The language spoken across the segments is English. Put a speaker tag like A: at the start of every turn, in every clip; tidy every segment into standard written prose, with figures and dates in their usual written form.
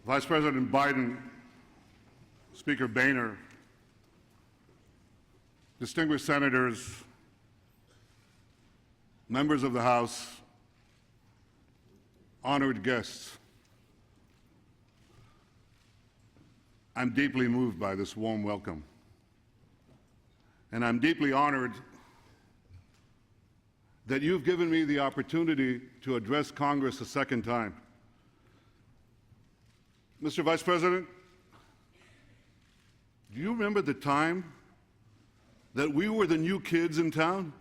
A: Vice President Biden, Speaker Boehner, distinguished senators, members of the House, honored guests, I'm deeply moved by this warm welcome. And I'm deeply honored that you've given me the opportunity to address Congress a second time. Mr. Vice President, do you remember the time that we were the new kids in town?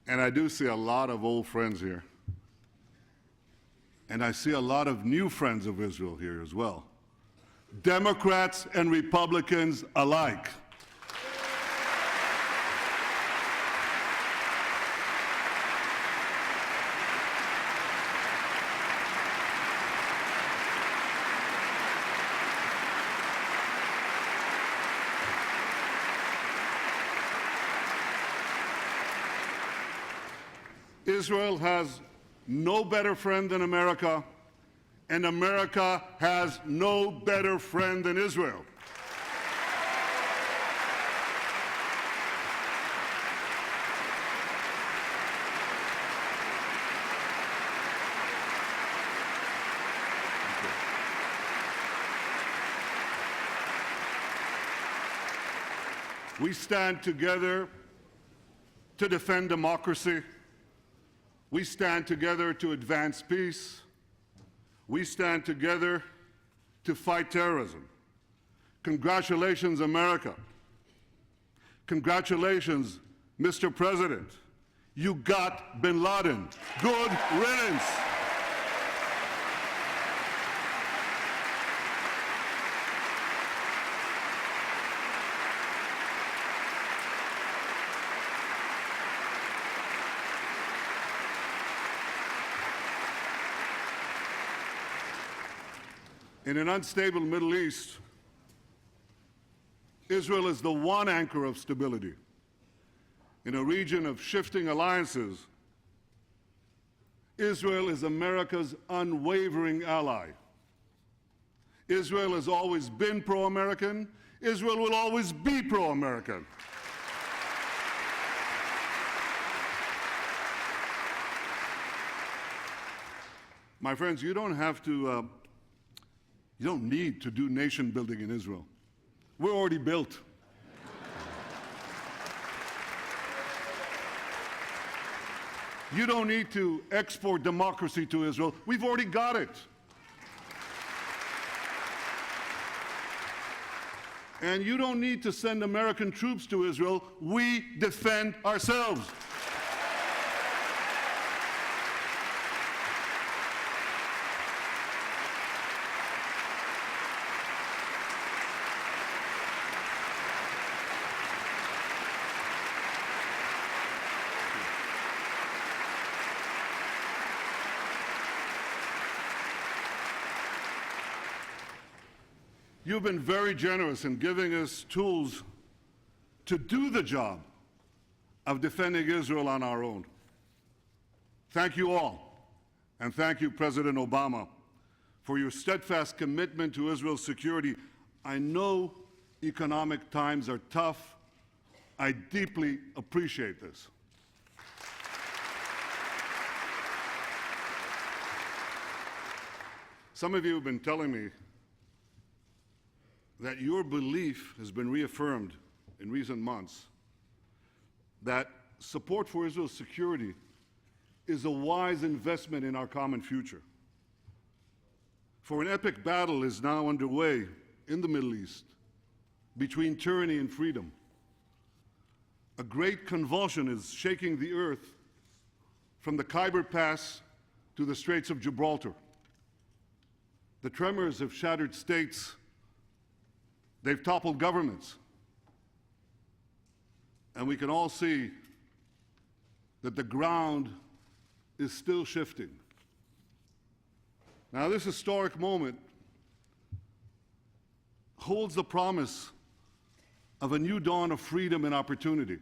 A: And I do see a lot of old friends here. And I see a lot of new friends of Israel here as well. Democrats and Republicans alike. Israel has no better friend than America, and America has no better friend than Israel. We stand together to defend democracy. We stand together to advance peace. We stand together to fight terrorism. Congratulations, America. Congratulations, Mr. President. You got bin Laden. Good riddance. In an unstable Middle East, Israel is the one anchor of stability. In a region of shifting alliances, Israel is America's unwavering ally. Israel has always been pro-American. Israel will always be pro-American. My friends, you don't need to do nation building in Israel. We're already built. You don't need to export democracy to Israel. We've already got it. And you don't need to send American troops to Israel. We defend ourselves. You've been very generous in giving us tools to do the job of defending Israel on our own. Thank you all, and thank you, President Obama, for your steadfast commitment to Israel's security. I know economic times are tough. I deeply appreciate this. Some of you have been telling me that your belief has been reaffirmed in recent months that support for Israel's security is a wise investment in our common future. For an epic battle is now underway in the Middle East between tyranny and freedom. A great convulsion is shaking the earth from the Khyber Pass to the Straits of Gibraltar. The tremors have shattered states. They've toppled governments. And we can all see that the ground is still shifting. Now, this historic moment holds the promise of a new dawn of freedom and opportunity.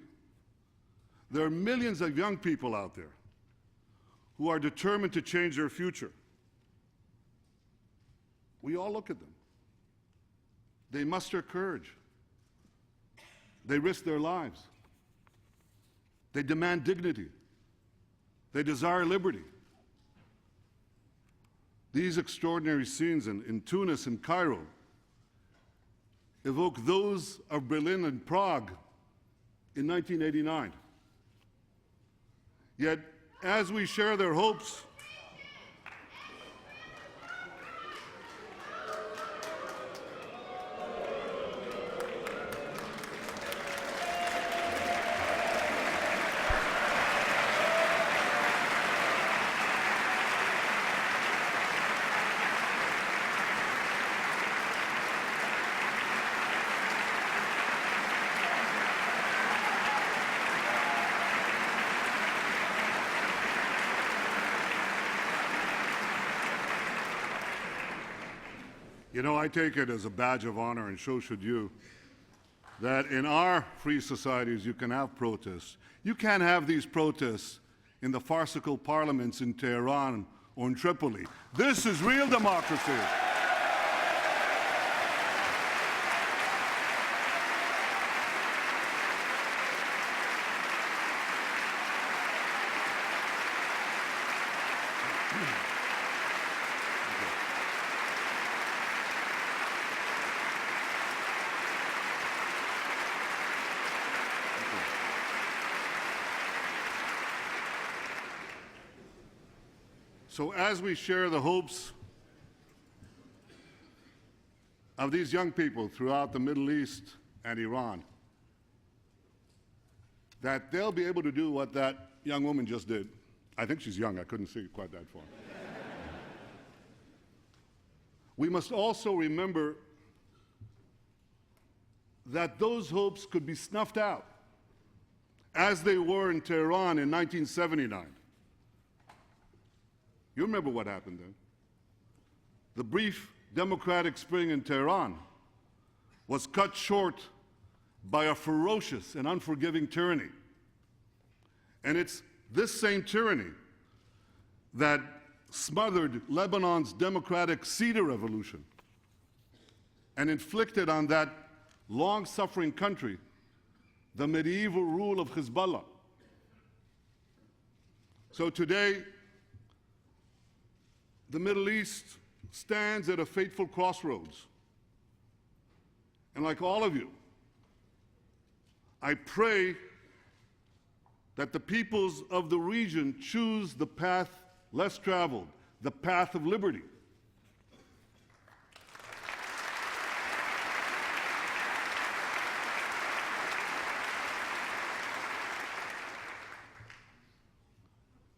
A: There are millions of young people out there who are determined to change their future. We all look at them. They muster courage. They risk their lives. They demand dignity. They desire liberty. These extraordinary scenes in Tunis and Cairo evoke those of Berlin and Prague in 1989. Yet, as we share their hopes, you know, I take it as a badge of honor, and so should you, that in our free societies you can have protests. You can't have these protests in the farcical parliaments in Tehran or in Tripoli. This is real democracy. So as we share the hopes of these young people throughout the Middle East and Iran, that they'll be able to do what that young woman just did. I think she's young, I couldn't see quite that far. We must also remember that those hopes could be snuffed out, as they were in Tehran in 1979. You remember what happened then. The brief democratic spring in Tehran was cut short by a ferocious and unforgiving tyranny. And it's this same tyranny that smothered Lebanon's democratic Cedar Revolution and inflicted on that long-suffering country the medieval rule of Hezbollah. So today, the Middle East stands at a fateful crossroads. And like all of you, I pray that the peoples of the region choose the path less traveled, the path of liberty.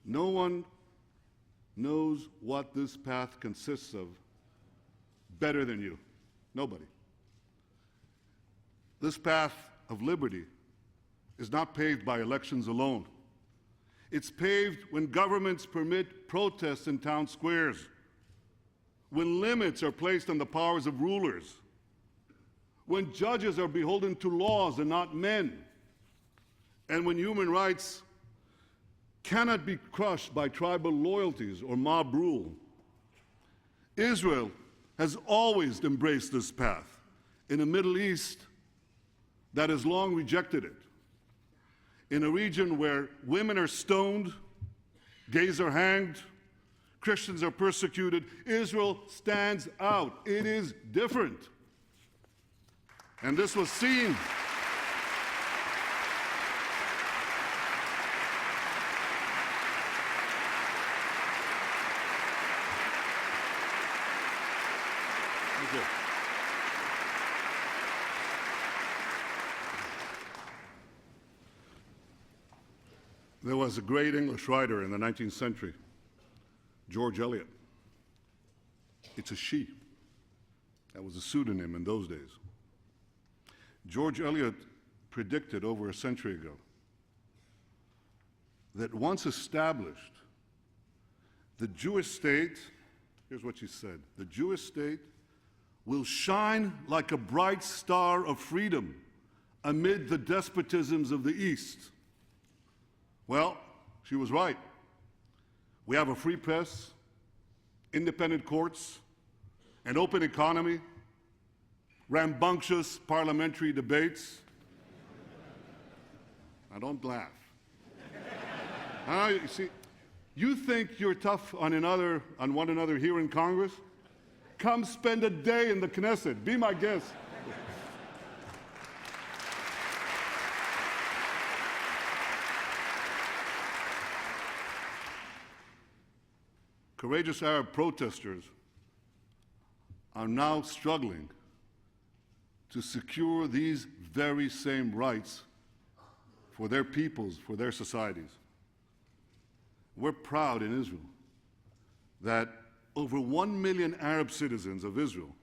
A: No one knows what this path consists of better than you. Nobody. This path of liberty is not paved by elections alone. It's paved when governments permit protests in town squares, when limits are placed on the powers of rulers, when judges are beholden to laws and not men, and when human rights cannot be crushed by tribal loyalties or mob rule. Israel has always embraced this path in a Middle East that has long rejected it. In a region where women are stoned, gays are hanged, Christians are persecuted, Israel stands out. It is different. And this was seen. There was a great English writer in the 19th century, George Eliot. It's a she. That was a pseudonym in those days. George Eliot predicted over a century ago that once established, the Jewish state, here's what she said, the Jewish state will shine like a bright star of freedom amid the despotisms of the East. Well, she was right. We have a free press, independent courts, an open economy, rambunctious parliamentary debates. Now, don't laugh. You see, you think you're tough on one another here in Congress? Come spend a day in the Knesset. Be my guest. Courageous Arab protesters are now struggling to secure these very same rights for their peoples, for their societies. We're proud in Israel that over 1 million Arab citizens of Israel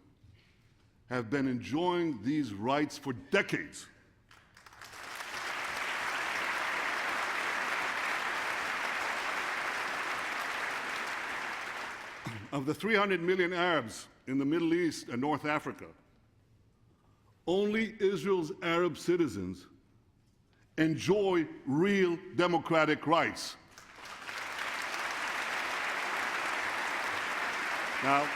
A: have been enjoying these rights for decades. Of the 300 million Arabs in the Middle East and North Africa, only Israel's Arab citizens enjoy real democratic rights. Now,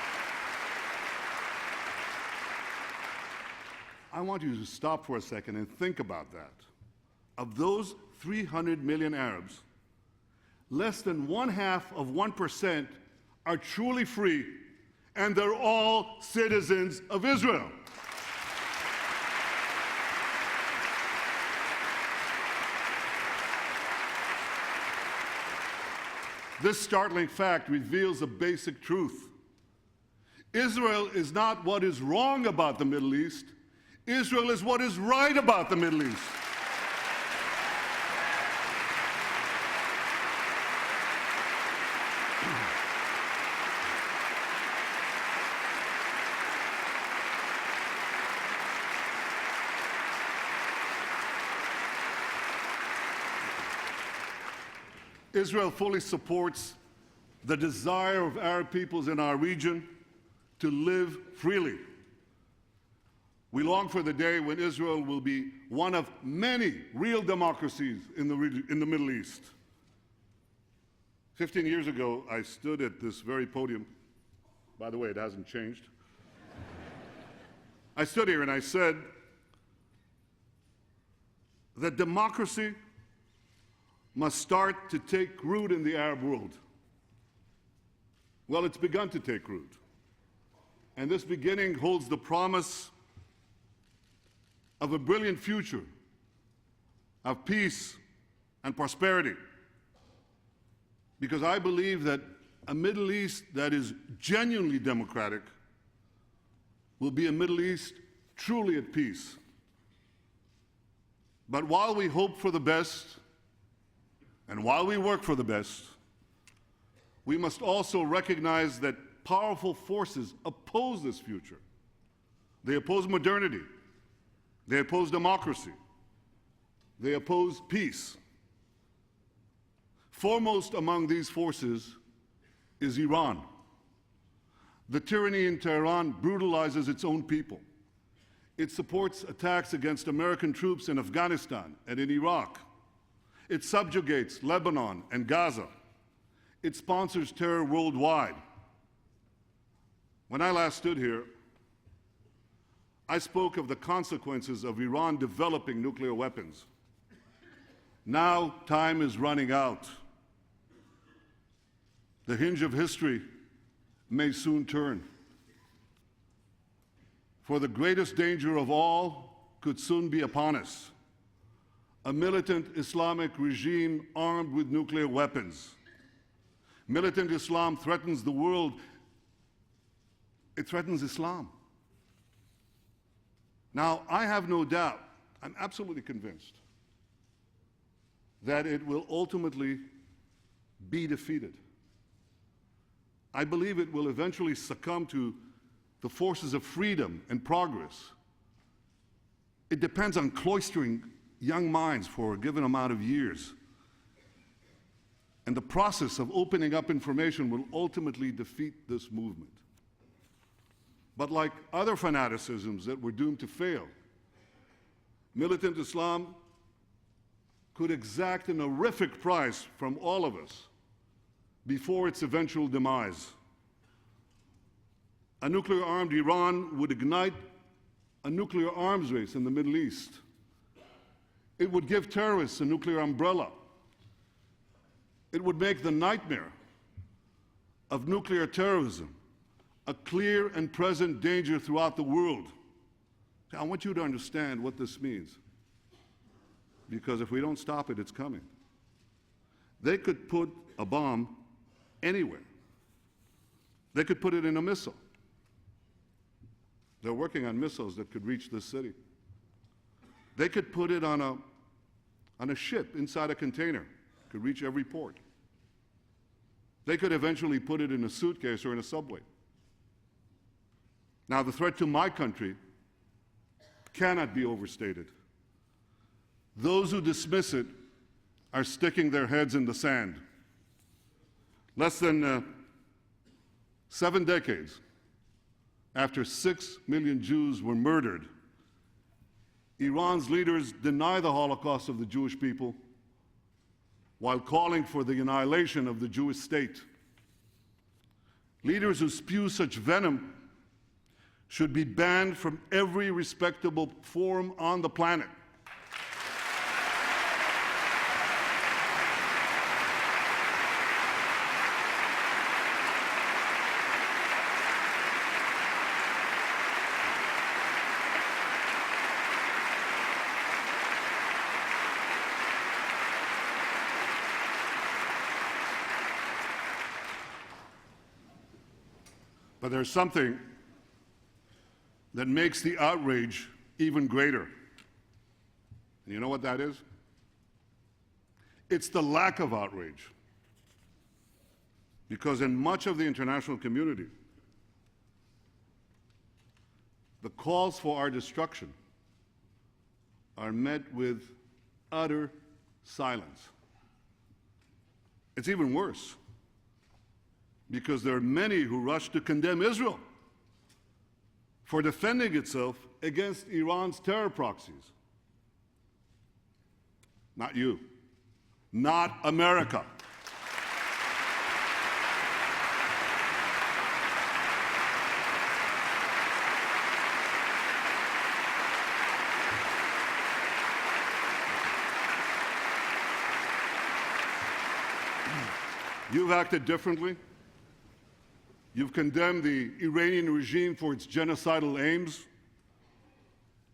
A: I want you to stop for a second and think about that. Of those 300 million Arabs, less than 0.5% are truly free, and they're all citizens of Israel. This startling fact reveals a basic truth. Israel is not what is wrong about the Middle East. Israel is what is right about the Middle East. Israel fully supports the desire of Arab peoples in our region to live freely. We long for the day when Israel will be one of many real democracies in the Middle East. 15 years ago, I stood at this very podium. By the way, it hasn't changed. I stood here and I said that democracy must start to take root in the Arab world. Well, it's begun to take root. And this beginning holds the promise of a brilliant future, of peace and prosperity. Because I believe that a Middle East that is genuinely democratic will be a Middle East truly at peace. But while we hope for the best, and while we work for the best, we must also recognize that powerful forces oppose this future. They oppose modernity. They oppose democracy. They oppose peace. Foremost among these forces is Iran. The tyranny in Tehran brutalizes its own people. It supports attacks against American troops in Afghanistan and in Iraq. It subjugates Lebanon and Gaza. It sponsors terror worldwide. When I last stood here, I spoke of the consequences of Iran developing nuclear weapons. Now time is running out. The hinge of history may soon turn. For the greatest danger of all could soon be upon us. A militant Islamic regime armed with nuclear weapons. Militant Islam threatens the world. It threatens Islam. Now, I have no doubt, I'm absolutely convinced, that it will ultimately be defeated. I believe it will eventually succumb to the forces of freedom and progress. It depends on cloistering young minds for a given amount of years. And the process of opening up information will ultimately defeat this movement. But like other fanaticisms that were doomed to fail, militant Islam could exact an horrific price from all of us before its eventual demise. A nuclear-armed Iran would ignite a nuclear arms race in the Middle East. It would give terrorists a nuclear umbrella. It would make the nightmare of nuclear terrorism a clear and present danger throughout the world. I want you to understand what this means, because if we don't stop it, it's coming. They could put a bomb anywhere. They could put it in a missile. They're working on missiles that could reach this city. They could put it on a ship inside a container, could reach every port. They could eventually put it in a suitcase or in a subway. Now, the threat to my country cannot be overstated. Those who dismiss it are sticking their heads in the sand. Less than 7 decades after 6 million Jews were murdered, Iran's leaders deny the Holocaust of the Jewish people while calling for the annihilation of the Jewish state. Leaders who spew such venom should be banned from every respectable forum on the planet. But there's something that makes the outrage even greater. And you know what that is? It's the lack of outrage. Because in much of the international community, the calls for our destruction are met with utter silence. It's even worse, because there are many who rush to condemn Israel for defending itself against Iran's terror proxies. Not you. Not America. You've acted differently. You've condemned the Iranian regime for its genocidal aims.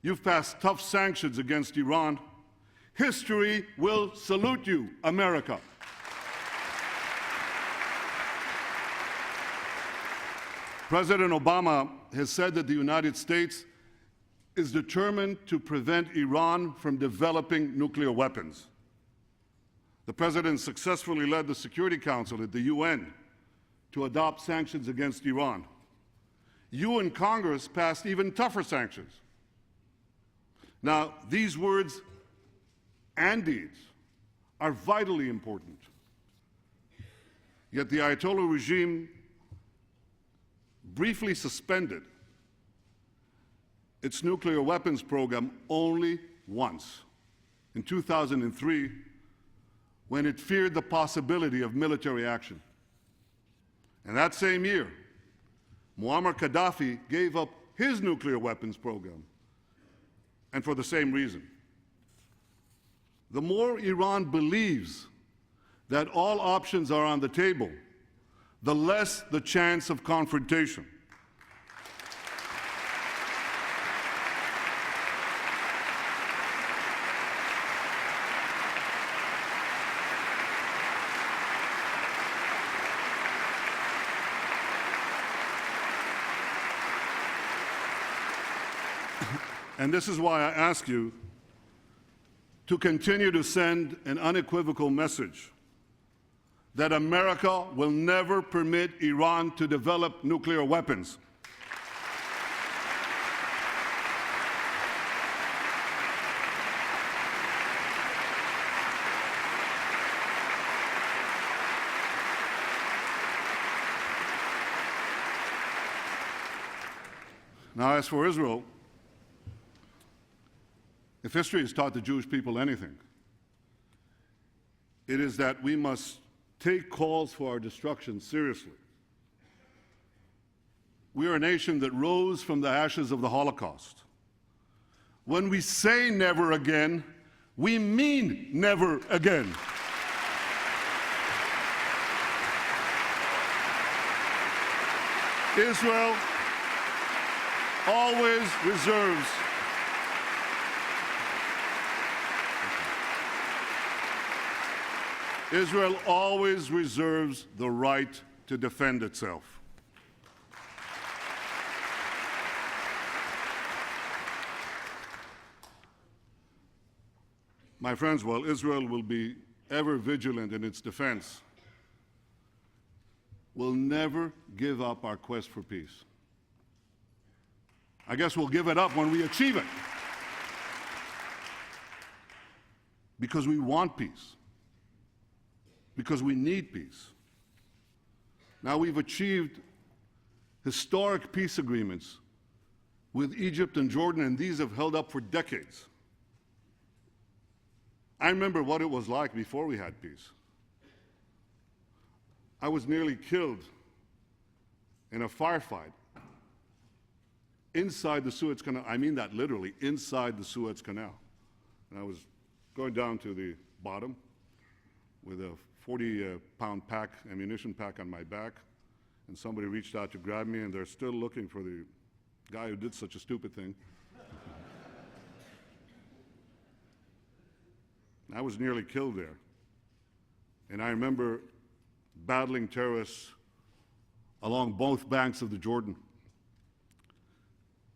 A: You've passed tough sanctions against Iran. History will salute you, America. President Obama has said that the United States is determined to prevent Iran from developing nuclear weapons. The President successfully led the Security Council at the UN to adopt sanctions against Iran. You and Congress passed even tougher sanctions. Now, these words and deeds are vitally important. Yet the Ayatollah regime briefly suspended its nuclear weapons program only once, in 2003, when it feared the possibility of military action. And that same year, Muammar Gaddafi gave up his nuclear weapons program, and for the same reason. The more Iran believes that all options are on the table, the less the chance of confrontation. And this is why I ask you to continue to send an unequivocal message that America will never permit Iran to develop nuclear weapons. Now, as for Israel, if history has taught the Jewish people anything, it is that we must take calls for our destruction seriously. We are a nation that rose from the ashes of the Holocaust. When we say never again, we mean never again. Israel always reserves Israel always reserves the right to defend itself. My friends, while Israel will be ever vigilant in its defense, we'll never give up our quest for peace. I guess we'll give it up when we achieve it. Because we want peace. Because we need peace. Now, we've achieved historic peace agreements with Egypt and Jordan, and these have held up for decades. I remember what it was like before we had peace. I was nearly killed in a firefight inside the Suez Canal. I mean that literally, inside the Suez Canal. And I was going down to the bottom with a 40-pound ammunition pack on my back, and somebody reached out to grab me, and they're still looking for the guy who did such a stupid thing. I was nearly killed there. And I remember battling terrorists along both banks of the Jordan.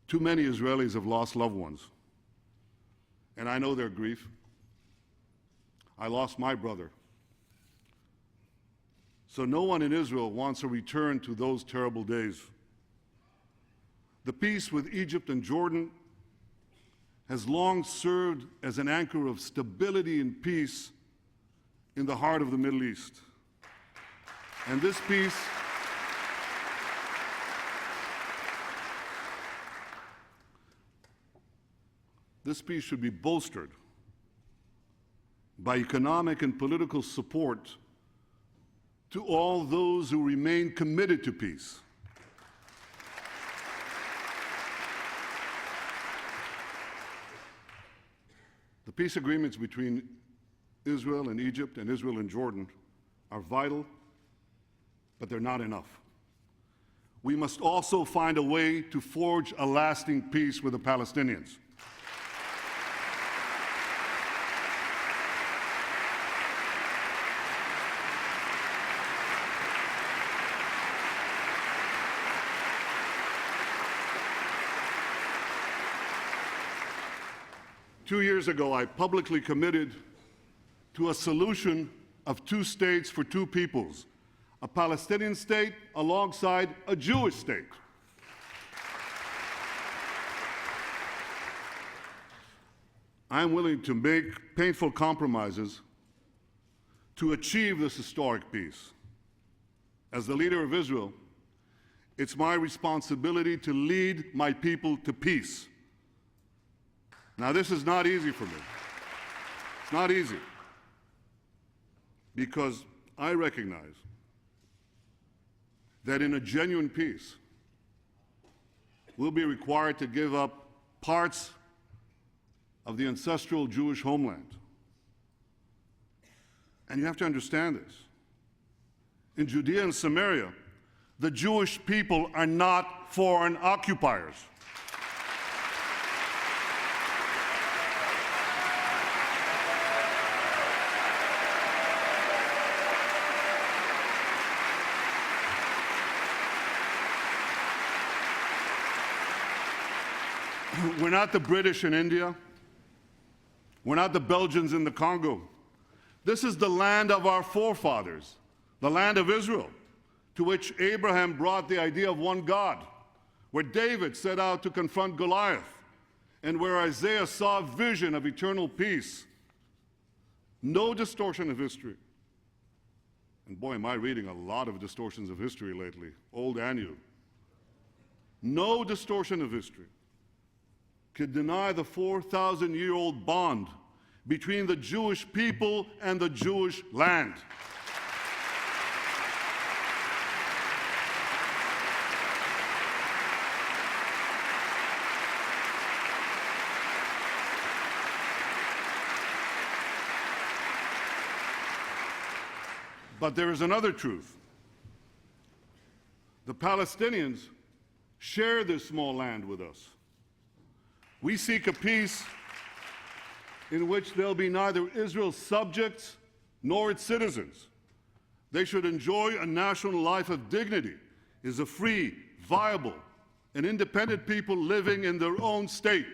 A: Too many Israelis have lost loved ones, and I know their grief. I lost my brother. So no one in Israel wants a return to those terrible days. The peace with Egypt and Jordan has long served as an anchor of stability and peace in the heart of the Middle East. And this peace should be bolstered by economic and political support to all those who remain committed to peace. The peace agreements between Israel and Egypt and Israel and Jordan are vital, but they're not enough. We must also find a way to forge a lasting peace with the Palestinians. Two years ago, I publicly committed to a solution of two states for two peoples, a Palestinian state alongside a Jewish state. I'm willing to make painful compromises to achieve this historic peace. As the leader of Israel, it's my responsibility to lead my people to peace. Now, this is not easy for me. It's not easy, because I recognize that in a genuine peace, we'll be required to give up parts of the ancestral Jewish homeland. And you have to understand this. In Judea and Samaria, the Jewish people are not foreign occupiers. We're not the British in India. We're not the Belgians in the Congo. This is the land of our forefathers, the land of Israel, to which Abraham brought the idea of one God, where David set out to confront Goliath, and where Isaiah saw a vision of eternal peace. No distortion of history. And boy, am I reading a lot of distortions of history lately, old and new. no distortion of history could deny the 4,000-year-old bond between the Jewish people and the Jewish land. But there is another truth. The Palestinians share this small land with us. We seek a peace in which there'll be neither Israel's subjects nor its citizens. They should enjoy a national life of dignity as a free, viable, and independent people living in their own state.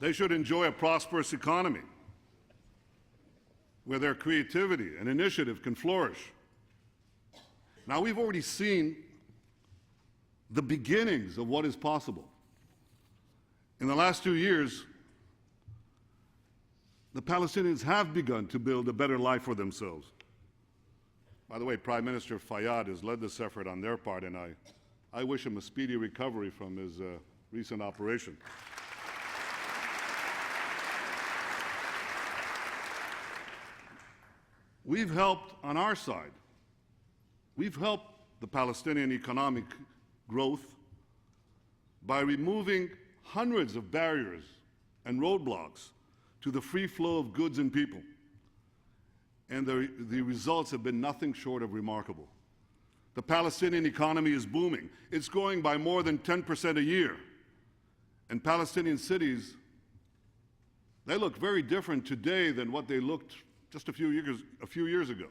A: They should enjoy a prosperous economy where their creativity and initiative can flourish. Now, we've already seen the beginnings of what is possible. In the last 2 years, the Palestinians have begun to build a better life for themselves. By the way, Prime Minister Fayyad has led this effort on their part, and I wish him a speedy recovery from his recent operation. We've helped on our side. We've helped the Palestinian economic growth by removing hundreds of barriers and roadblocks to the free flow of goods and people. And the results have been nothing short of remarkable. The Palestinian economy is booming. It's growing by more than 10% a year. And Palestinian cities, they look very different today than what they looked just a few years ago.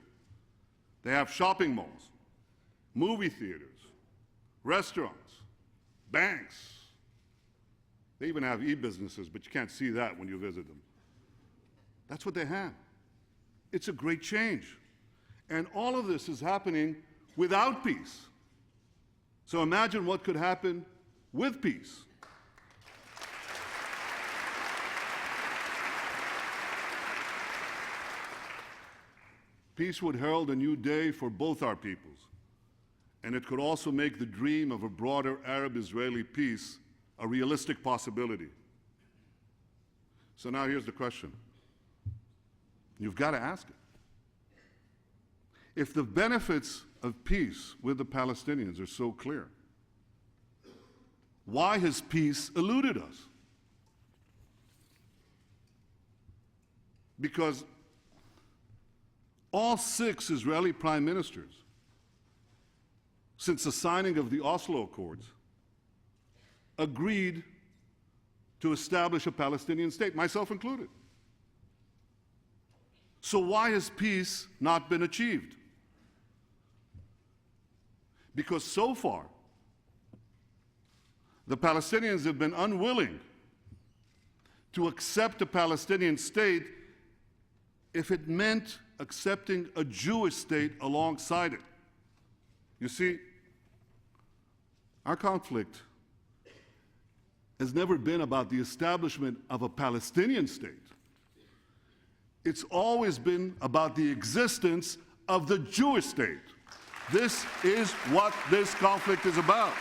A: They have shopping malls, movie theaters, restaurants, banks. They even have e-businesses, but you can't see that when you visit them. That's what they have. It's a great change. And all of this is happening without peace. So imagine what could happen with peace. Peace would herald a new day for both our peoples, and it could also make the dream of a broader Arab-Israeli peace a realistic possibility. So now here's the question. You've got to ask it. If the benefits of peace with the Palestinians are so clear, why has peace eluded us? Because all 6 Israeli prime ministers, since the signing of the Oslo Accords, agreed to establish a Palestinian state, myself included. So why has peace not been achieved? Because so far, the Palestinians have been unwilling to accept a Palestinian state if it meant accepting a Jewish state alongside it. You see, our conflict has never been about the establishment of a Palestinian state. It's always been about the existence of the Jewish state. This is what this conflict is about.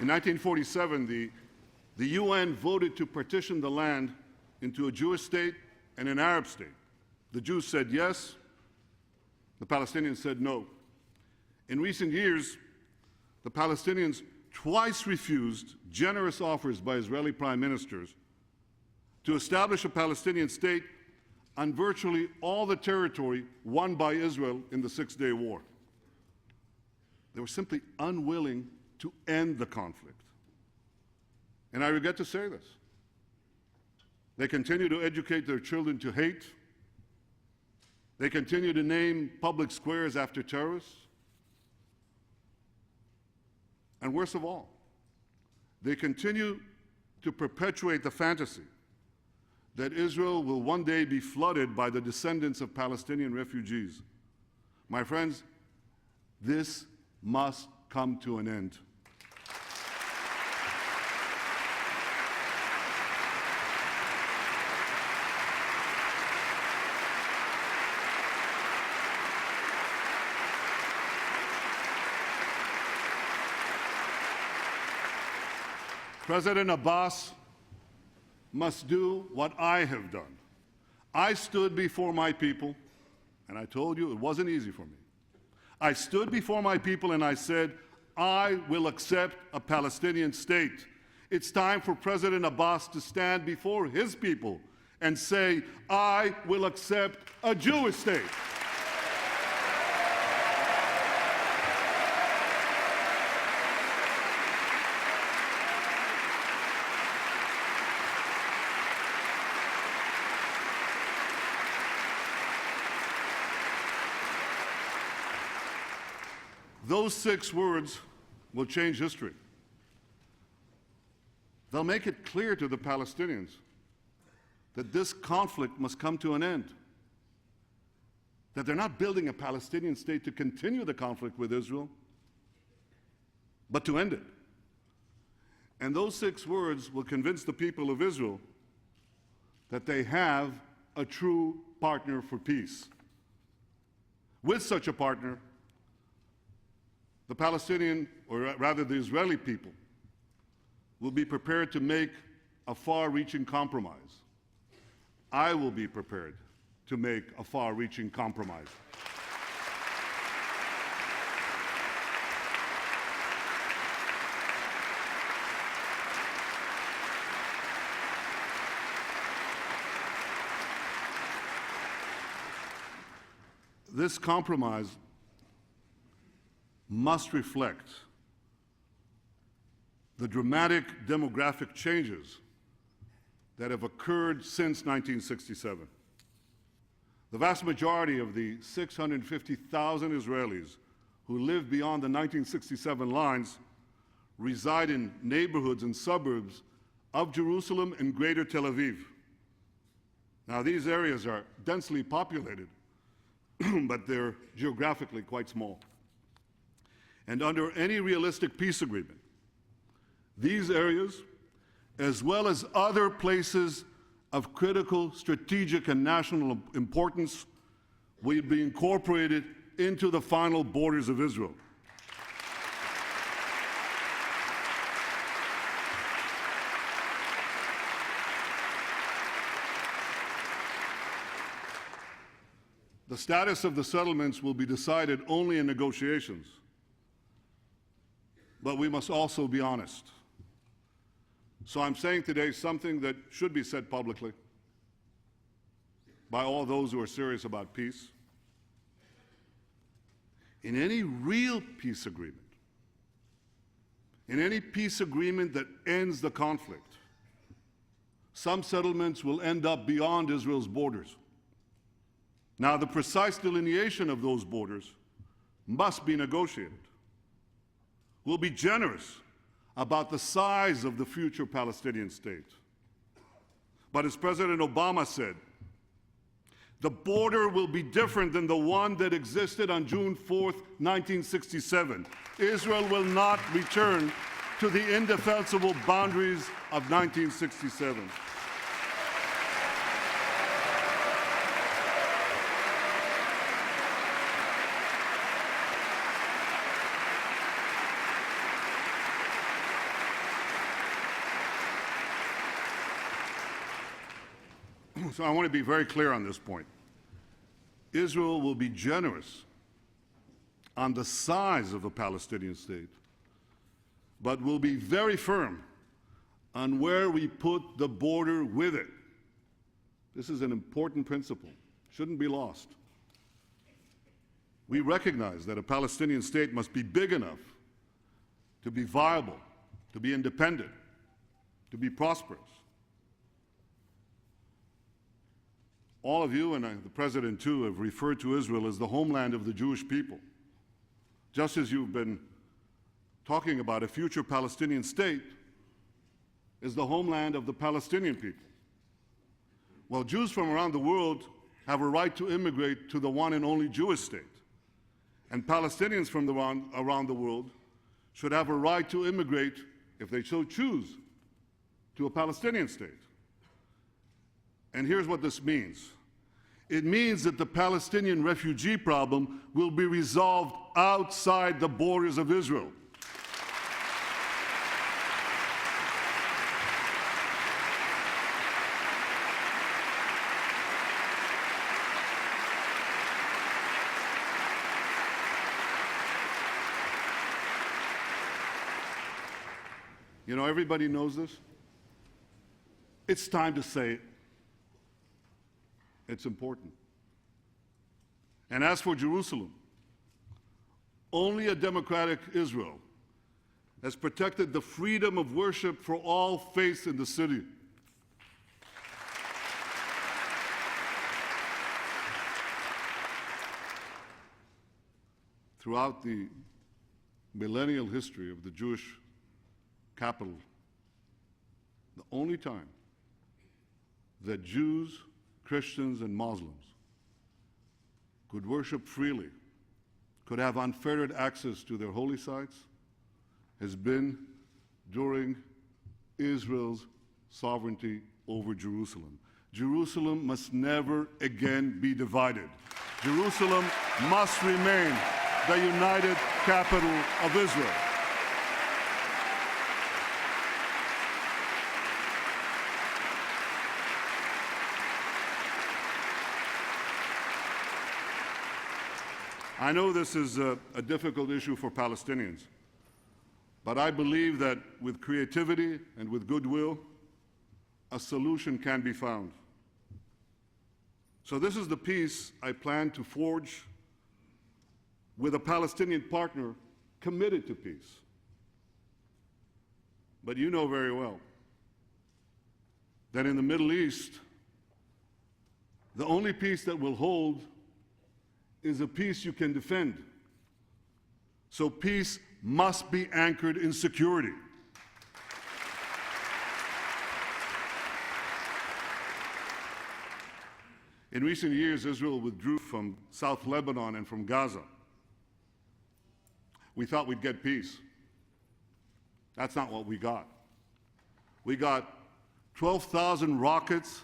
A: In 1947, the UN voted to partition the land into a Jewish state and an Arab state. The Jews said yes, the Palestinians said no. In recent years, the Palestinians twice refused generous offers by Israeli prime ministers to establish a Palestinian state on virtually all the territory won by Israel in the Six-Day War. They were simply unwilling to end the conflict. And I regret to say this. They continue to educate their children to hate. They continue to name public squares after terrorists. And worst of all, they continue to perpetuate the fantasy that Israel will one day be flooded by the descendants of Palestinian refugees. My friends, this must come to an end. President Abbas must do what I have done. I stood before my people, and I told you it wasn't easy for me. I stood before my people and I said, I will accept a Palestinian state. It's time for President Abbas to stand before his people and say, I will accept a Jewish state. Those 6 words will change history. They'll make it clear to the Palestinians that this conflict must come to an end, that they're not building a Palestinian state to continue the conflict with Israel, but to end it. And those 6 words will convince the people of Israel that they have a true partner for peace. With such a partner, the Palestinian, or rather the Israeli people, will be prepared to make a far-reaching compromise. I will be prepared to make a far-reaching compromise. This compromise must reflect the dramatic demographic changes that have occurred since 1967. The vast majority of the 650,000 Israelis who live beyond the 1967 lines reside in neighborhoods and suburbs of Jerusalem and Greater Tel Aviv. Now, these areas are densely populated, but they're geographically quite small. And under any realistic peace agreement, these areas, as well as other places of critical strategic and national importance, will be incorporated into the final borders of Israel. The status of the settlements will be decided only in negotiations. But we must also be honest. So I'm saying today something that should be said publicly by all those who are serious about peace. In any real peace agreement, in any peace agreement that ends the conflict, some settlements will end up beyond Israel's borders. Now, the precise delineation of those borders must be negotiated. We'll be generous about the size of the future Palestinian state. But as President Obama said, the border will be different than the one that existed on June 4th, 1967. Israel will not return to the indefensible boundaries of 1967. So I want to be very clear on this point. Israel will be generous on the size of a Palestinian state, but will be very firm on where we put the border with it. This is an important principle, shouldn't be lost. We recognize that a Palestinian state must be big enough to be viable, to be independent, to be prosperous. All of you, and the President too, have referred to Israel as the homeland of the Jewish people, just as you've been talking about a future Palestinian state is the homeland of the Palestinian people. Well, Jews from around the world have a right to immigrate to the one and only Jewish state. And Palestinians from around the world should have a right to immigrate, if they so choose, to a Palestinian state. And here's what this means. It means that the Palestinian refugee problem will be resolved outside the borders of Israel. You know, everybody knows this. It's time to say it. It's important. And as for Jerusalem, only a democratic Israel has protected the freedom of worship for all faiths in the city. Throughout the millennial history of the Jewish capital, the only time that Jews, Christians, and Muslims could worship freely, could have unfettered access to their holy sites, has been during Israel's sovereignty over Jerusalem. Jerusalem must never again be divided. Jerusalem must remain the united capital of Israel. I know this is a difficult issue for Palestinians, but I believe that with creativity and with goodwill, a solution can be found. So this is the peace I plan to forge with a Palestinian partner committed to peace. But you know very well that in the Middle East, the only peace that will hold is a peace you can defend. So peace must be anchored in security. In recent years, Israel withdrew from South Lebanon and from Gaza. We thought we'd get peace. That's not what we got. We got 12,000 rockets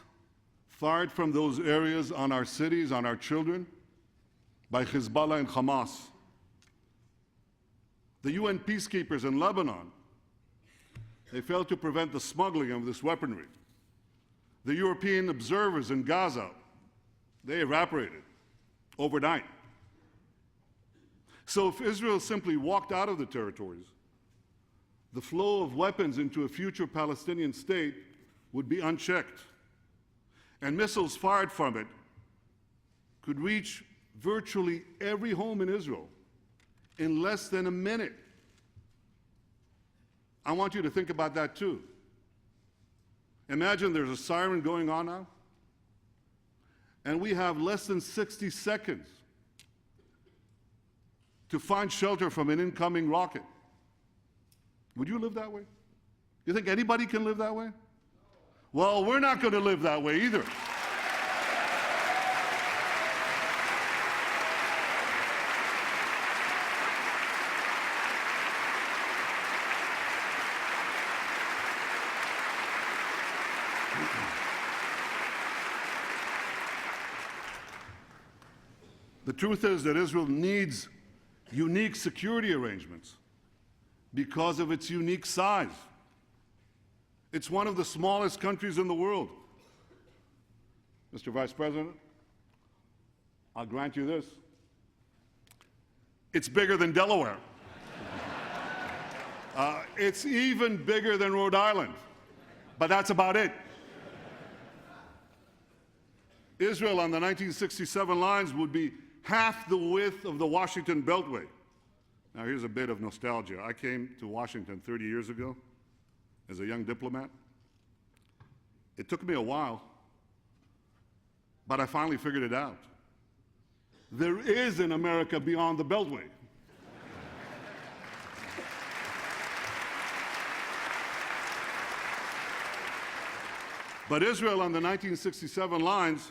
A: fired from those areas on our cities, on our children, by Hezbollah and Hamas. The UN peacekeepers in Lebanon, they failed to prevent the smuggling of this weaponry. The European observers in Gaza, they evaporated overnight. So if Israel simply walked out of the territories, the flow of weapons into a future Palestinian state would be unchecked, and missiles fired from it could reach virtually every home in Israel in less than a minute. I want you to think about that too. Imagine there's a siren going on now, and we have less than 60 seconds to find shelter from an incoming rocket. Would you live that way? You think anybody can live that way? Well, we're not going to live that way either. The truth is that Israel needs unique security arrangements because of its unique size. It's one of the smallest countries in the world. Mr. Vice President, I'll grant you this. It's bigger than Delaware. It's even bigger than Rhode Island, but that's about it. Israel on the 1967 lines would be half the width of the Washington Beltway. Now here's a bit of nostalgia. I came to Washington 30 years ago as a young diplomat. It took me a while, but I finally figured it out. There is an America beyond the Beltway. But Israel on the 1967 lines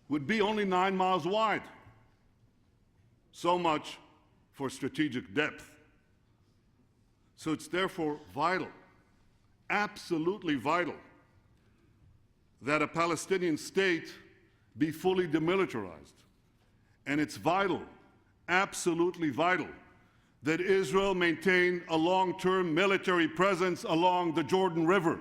A: would be only 9 miles wide. So much for strategic depth. So it's therefore vital, absolutely vital, that a Palestinian state be fully demilitarized. And it's vital, absolutely vital, that Israel maintain a long-term military presence along the Jordan River.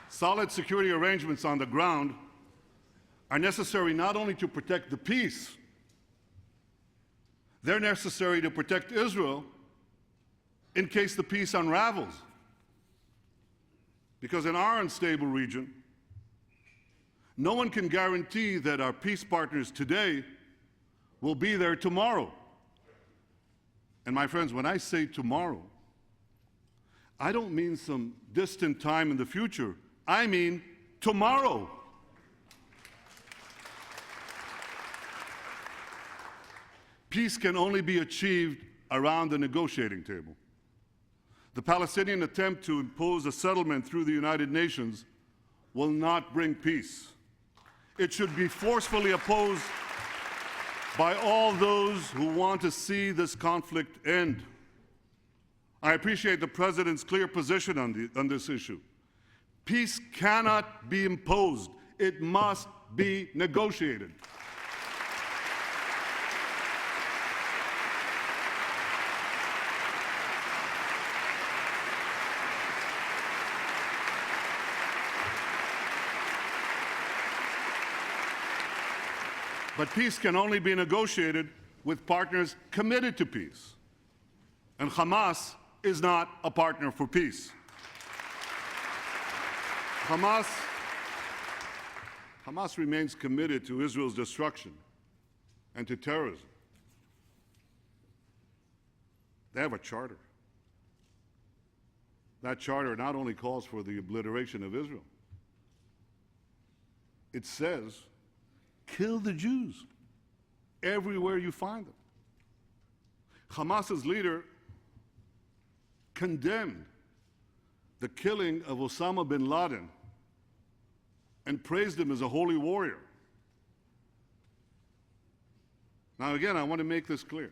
A: Solid security arrangements on the ground are necessary not only to protect the peace, they're necessary to protect Israel in case the peace unravels. Because in our unstable region, no one can guarantee that our peace partners today will be there tomorrow. And my friends, when I say tomorrow, I don't mean some distant time in the future. I mean tomorrow. Peace can only be achieved around the negotiating table. The Palestinian attempt to impose a settlement through the United Nations will not bring peace. It should be forcefully opposed by all those who want to see this conflict end. I appreciate the President's clear position on this issue. Peace cannot be imposed. It must be negotiated. But peace can only be negotiated with partners committed to peace. And Hamas is not a partner for peace. Hamas remains committed to Israel's destruction and to terrorism. They have a charter. That charter not only calls for the obliteration of Israel, it says, kill the Jews everywhere you find them. Hamas's leader condemned the killing of Osama bin Laden and praised him as a holy warrior. Now again, I want to make this clear.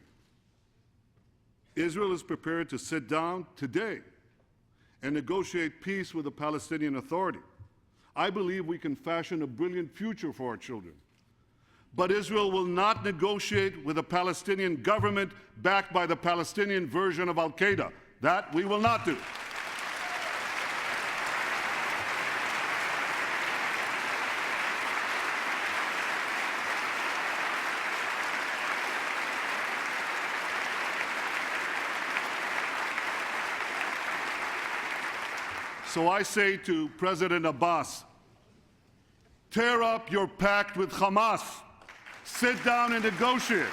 A: Israel is prepared to sit down today and negotiate peace with the Palestinian Authority. I believe we can fashion a brilliant future for our children. But Israel will not negotiate with a Palestinian government backed by the Palestinian version of Al-Qaeda. That we will not do. So I say to President Abbas, tear up your pact with Hamas. Sit down and negotiate.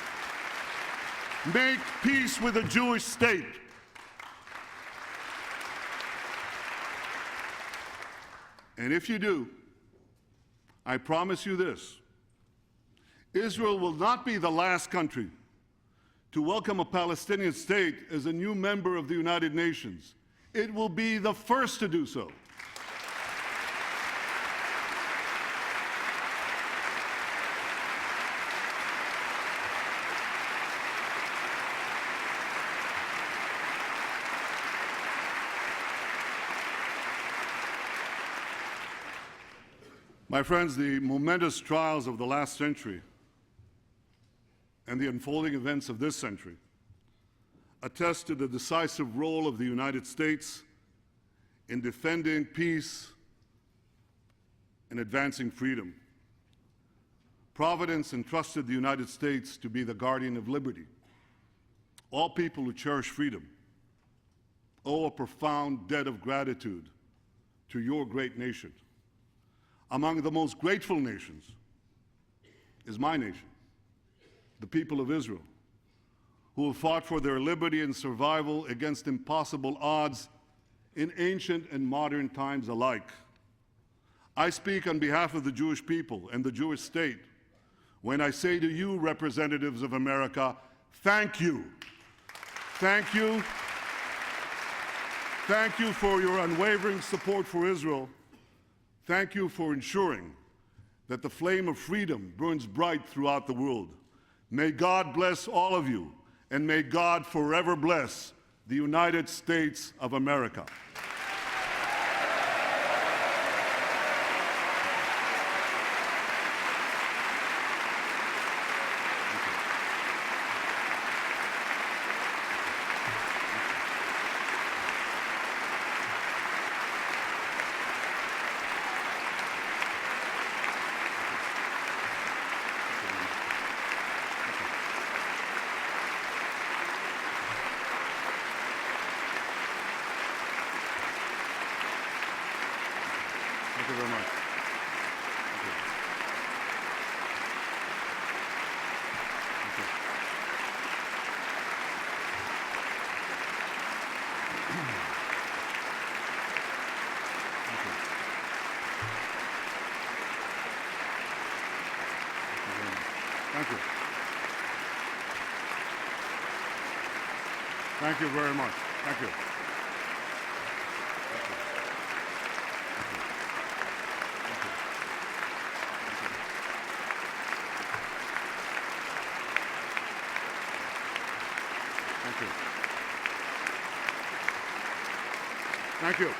A: Make peace with a Jewish state. And if you do, I promise you this: Israel will not be the last country to welcome a Palestinian state as a new member of the United Nations. It will be the first to do so. My friends, the momentous trials of the last century and the unfolding events of this century attest to the decisive role of the United States in defending peace and advancing freedom. Providence entrusted the United States to be the guardian of liberty. All people who cherish freedom owe a profound debt of gratitude to your great nation. Among the most grateful nations is my nation, the people of Israel, who have fought for their liberty and survival against impossible odds in ancient and modern times alike. I speak on behalf of the Jewish people and the Jewish state when I say to you, representatives of America, thank you. Thank you. Thank you for your unwavering support for Israel. Thank you for ensuring that the flame of freedom burns bright throughout the world. May God bless all of you, and may God forever bless the United States of America. Thank you very much. Thank you. Thank you very much. Thank you. Thank you. Thank you.